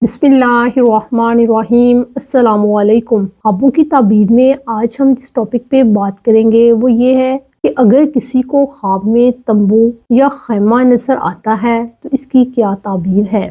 بسم اللہ الرحمن الرحیم۔ السلام علیکم۔ خوابوں کی تعبیر میں آج ہم جس ٹاپک پہ بات کریں گے وہ یہ ہے کہ اگر کسی کو خواب میں تمبو یا خیمہ نظر آتا ہے تو اس کی کیا تعبیر ہے۔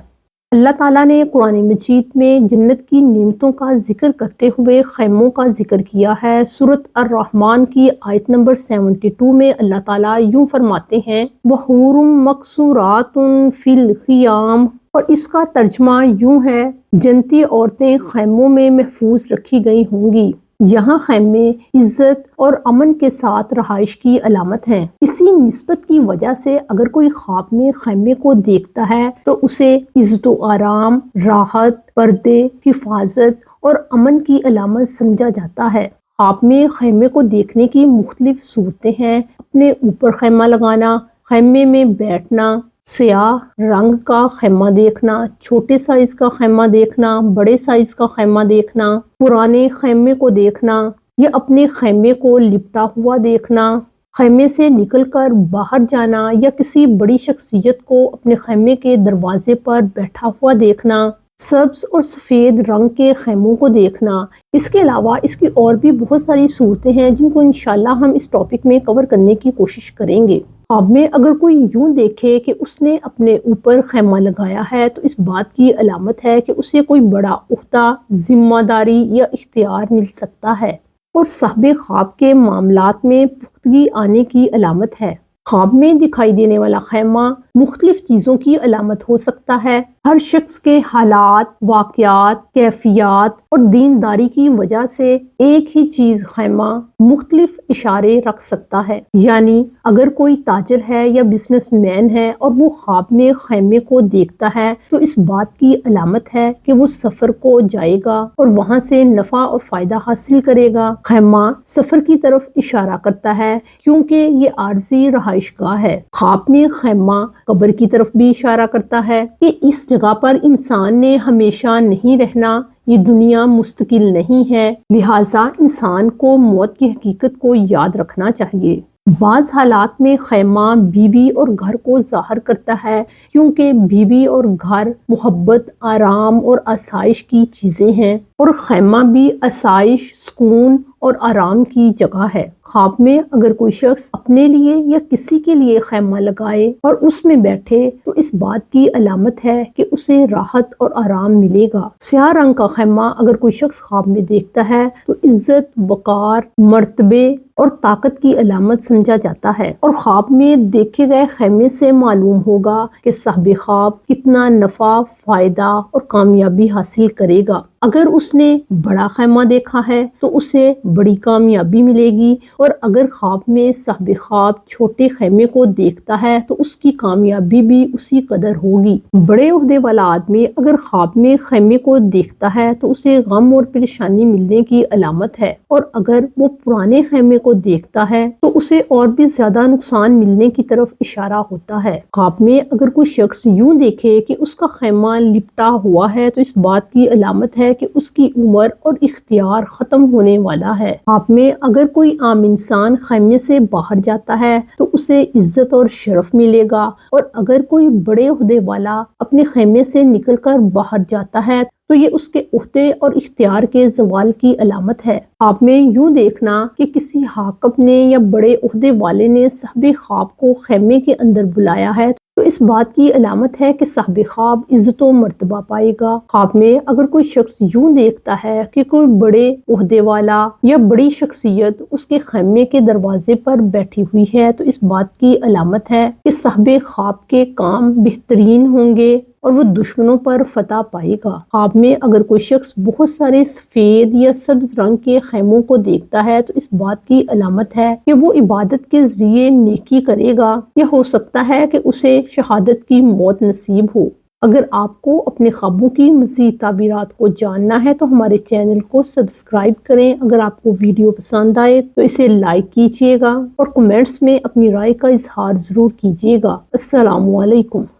اللہ تعالیٰ نے قرآن مجید میں جنت کی نعمتوں کا ذکر کرتے ہوئے خیموں کا ذکر کیا ہے۔ سورۃ الرحمن کی آیت نمبر 72 میں اللہ تعالیٰ یوں فرماتے ہیں وَحُورٌ مَقْصُورَاتٌ فِی الْخِیَامِ، اور اس کا ترجمہ یوں ہے جنتی عورتیں خیموں میں محفوظ رکھی گئی ہوں گی۔ یہاں خیمے عزت اور امن کے ساتھ رہائش کی علامت ہیں۔ اسی نسبت کی وجہ سے اگر کوئی خواب میں خیمے کو دیکھتا ہے تو اسے عزت و آرام، راحت، پردے، حفاظت اور امن کی علامت سمجھا جاتا ہے۔ خواب میں خیمے کو دیکھنے کی مختلف صورتیں ہیں۔ اپنے اوپر خیمہ لگانا، خیمے میں بیٹھنا، سیاہ رنگ کا خیمہ دیکھنا، چھوٹے سائز کا خیمہ دیکھنا، بڑے سائز کا خیمہ دیکھنا، پرانے خیمے کو دیکھنا یا اپنے خیمے کو لپٹا ہوا دیکھنا، خیمے سے نکل کر باہر جانا یا کسی بڑی شخصیت کو اپنے خیمے کے دروازے پر بیٹھا ہوا دیکھنا، سبز اور سفید رنگ کے خیموں کو دیکھنا۔ اس کے علاوہ اس کی اور بھی بہت ساری صورتیں ہیں جن کو انشاءاللہ ہم اس ٹاپک میں کور کرنے کی کوشش کریں گے۔ خواب میں اگر کوئی یوں دیکھے کہ اس نے اپنے اوپر خیمہ لگایا ہے تو اس بات کی علامت ہے کہ اسے کوئی بڑا عہدہ، ذمہ داری یا اختیار مل سکتا ہے، اور صاحب خواب کے معاملات میں پختگی آنے کی علامت ہے۔ خواب میں دکھائی دینے والا خیمہ مختلف چیزوں کی علامت ہو سکتا ہے۔ ہر شخص کے حالات، واقعات، کیفیات اور دینداری کی وجہ سے ایک ہی چیز خیمہ مختلف اشارے رکھ سکتا ہے۔ یعنی اگر کوئی تاجر ہے یا بزنس مین ہے اور وہ خواب میں خیمے کو دیکھتا ہے تو اس بات کی علامت ہے کہ وہ سفر کو جائے گا اور وہاں سے نفع اور فائدہ حاصل کرے گا۔ خیمہ سفر کی طرف اشارہ کرتا ہے کیونکہ یہ عارضی رہائش گاہ ہے۔ خواب میں خیمہ قبر کی طرف بھی اشارہ کرتا ہے کہ اس جگہ پر انسان نے ہمیشہ نہیں رہنا، یہ دنیا مستقل نہیں ہے، لہٰذا انسان کو موت کی حقیقت کو یاد رکھنا چاہیے۔ بعض حالات میں خیمہ بیوی اور گھر کو ظاہر کرتا ہے کیونکہ بیوی اور گھر محبت، آرام اور آسائش کی چیزیں ہیں، اور خیمہ بھی آسائش، سکون اور آرام کی جگہ ہے۔ خواب میں اگر کوئی شخص اپنے لیے یا کسی کے لیے خیمہ لگائے اور اس میں بیٹھے تو اس بات کی علامت ہے کہ اسے راحت اور آرام ملے گا۔ سیاہ رنگ کا خیمہ اگر کوئی شخص خواب میں دیکھتا ہے تو عزت، وقار، مرتبے اور طاقت کی علامت سمجھا جاتا ہے، اور خواب میں دیکھے گئے خیمے سے معلوم ہوگا کہ صاحب خواب کتنا نفع، فائدہ اور کامیابی حاصل کرے گا۔ اگر اس نے بڑا خیمہ دیکھا ہے تو اسے بڑی کامیابی ملے گی، اور اگر خواب میں صاحب خواب چھوٹے خیمے کو دیکھتا ہے تو اس کی کامیابی بھی اسی قدر ہوگی۔ بڑے عہدے والا آدمی اگر خواب میں خیمے کو دیکھتا ہے تو اسے غم اور پریشانی ملنے کی علامت ہے، اور اگر وہ پرانے خیمے کو دیکھتا ہے تو اسے اور بھی زیادہ نقصان ملنے کی طرف اشارہ ہوتا ہے۔ خواب میں اگر کوئی شخص یوں دیکھے کہ اس کا خیمہ لپٹا ہوا ہے تو اس بات کی علامت ہے کہ اس کی عمر اور اختیار ختم ہونے والا ہے۔ خواب میں اگر کوئی عام انسان خیمے سے باہر جاتا ہے تو اسے عزت اور شرف ملے گا، اور اگر کوئی بڑے عہدے والا اپنے خیمے سے نکل کر باہر جاتا ہے تو یہ اس کے عہدے اور اختیار کے زوال کی علامت ہے۔ خواب میں یوں دیکھنا کہ کسی حاکم نے یا بڑے عہدے والے نے صاحب خواب کو خیمے کے اندر بلایا ہے تو اس بات کی علامت ہے کہ صاحب خواب عزت و مرتبہ پائے گا۔ خواب میں اگر کوئی شخص یوں دیکھتا ہے کہ کوئی بڑے عہدے والا یا بڑی شخصیت اس کے خیمے کے دروازے پر بیٹھی ہوئی ہے تو اس بات کی علامت ہے کہ صاحب خواب کے کام بہترین ہوں گے اور وہ دشمنوں پر فتح پائے گا۔ خواب میں اگر کوئی شخص بہت سارے سفید یا سبز رنگ کے خیموں کو دیکھتا ہے تو اس بات کی علامت ہے کہ وہ عبادت کے ذریعے نیکی کرے گا، یا ہو سکتا ہے کہ اسے شہادت کی موت نصیب ہو۔ اگر آپ کو اپنے خوابوں کی مزید تعبیرات کو جاننا ہے تو ہمارے چینل کو سبسکرائب کریں۔ اگر آپ کو ویڈیو پسند آئے تو اسے لائک کیجیے گا اور کمنٹس میں اپنی رائے کا اظہار ضرور کیجیے گا۔ السلام علیکم۔